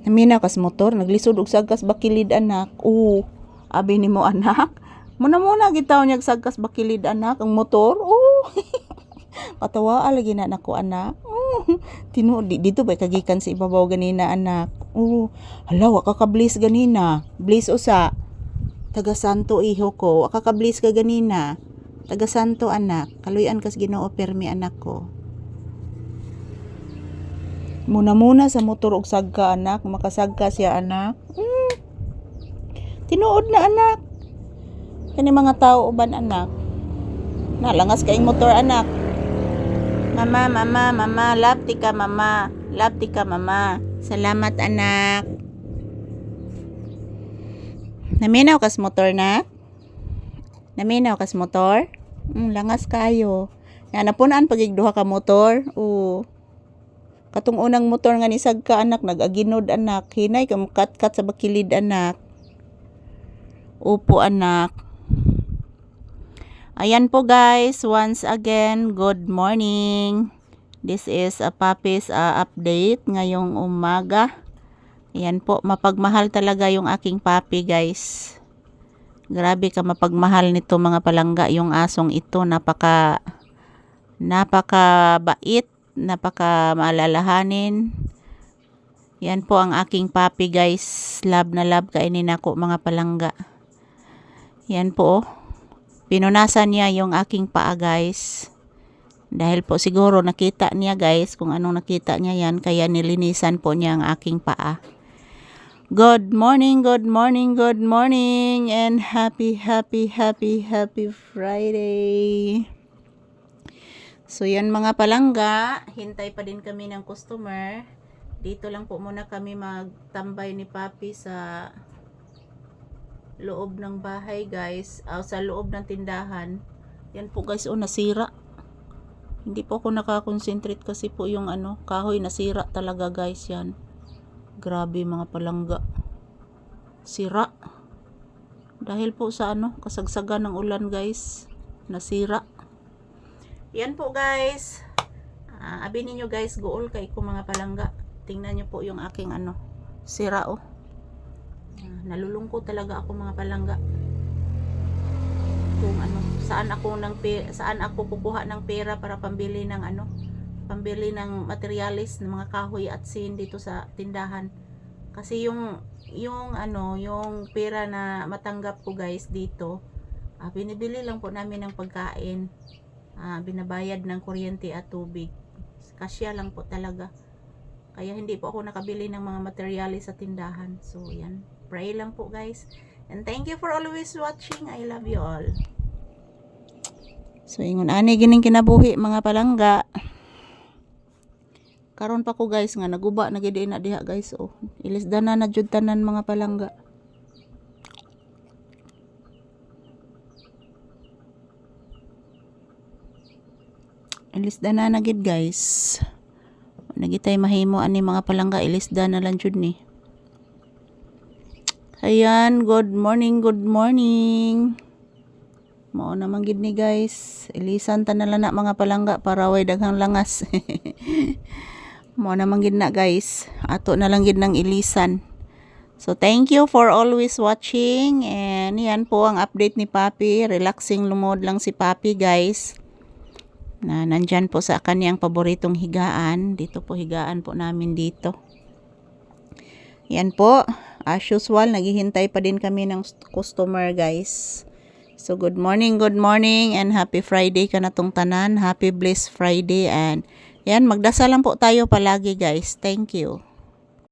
Naminaw kas motor, naglisod og sagkas bakilid anak. Oo, abi nimo anak. Muna gitaw niya sagkas bakilid anak ang motor. Oo. Patawa lagi na nako anak. Tinuod dito ba kagikan sa ibabaw ganina anak. Oo. Hala wa ka kablis ganina. Blis usa. Taga Santo iho ko. Wa ka kablis ka ganina. Taga Santo anak. Kaluyan kas Ginoo permi anak ko. Muna sa motor og sagka anak, makasagka siya anak. Tinuod na anak. Kani mga tao uban anak. Nalangas kaing motor anak. Mama, lapti ka mama. Lapti ka mama. Salamat anak. Naminaw kas motor na? Naminaw kas motor? Langas kayo. Nga napunaan pagigduha ka motor. Oo. Katong unang motor nga ni sagka anak, nag-aginod anak. Hinay ka kat sa bakilid anak. Upo anak. Ayan po guys, once again, good morning. This is a Papi's update ngayong umaga. Ayan po, mapagmahal talaga yung aking papi guys. Grabe ka mapagmahal nito mga palangga yung asong ito. Napaka bait, napaka maalalahanin. Yan po ang aking papi guys. Love na love kainin ako mga palangga. Yan po oh. Pinunasan niya yung aking paa guys. Dahil po siguro nakita niya guys kung anong nakita niya yan. Kaya nilinisan po niya ang aking paa. Good morning and happy Friday. So yan mga palangga, hintay pa din kami ng customer. Dito lang po muna kami magtambay ni Papi sa loob ng bahay guys, sa loob ng tindahan. Yan po guys, nasira. Hindi po ako nakakonsentrate kasi po yung kahoy nasira talaga guys yan. Grabe mga palangga. Sira. Dahil po sa kasagsagan ng ulan guys, nasira. Yan po guys. Abi ninyo guys, gool kay ko mga palangga. Tingnan nyo po yung aking sira oh. Nalulungkot talaga ako mga palangga. Kung saan ako kukuha ng pera para pambili ng pambili ng materialis ng mga kahoy at sin dito sa tindahan. Kasi yung pera na matanggap ko guys dito, binibili lang po namin ng pagkain. Binabayad ng kuryente at tubig. Kasya lang po talaga. Kaya hindi po ako nakabili ng mga materialis sa tindahan. So yan, pray lang po guys. And thank you for always watching. I love you all. So ingon ani gining kinabuhi mga palangga. Karon pa ko guys nga naguba na gid na diha guys oh. Ilisdana na jud tanan mga palangga. Ilisdana na gid guys. Nagitay mahimo ani mga palangga, ilisda na lang jud ni. Ayan, good morning. Mao naman gid ni guys. Ilisan ta na lang na mga palangga para way daghang langas. Mao naman gid na guys. Ato na lang gid nang ilisan. So thank you for always watching, and yan po ang update ni Papi. Relaxing lumod lang si Papi guys. Na nandyan po sa kaniyang paboritong higaan. Dito po higaan po namin dito. Yan po, as usual, naghihintay pa din kami ng customer guys. So good morning and happy Friday ka na tong tanan. Happy blessed Friday, and yan, magdasal lang po tayo palagi guys. Thank you.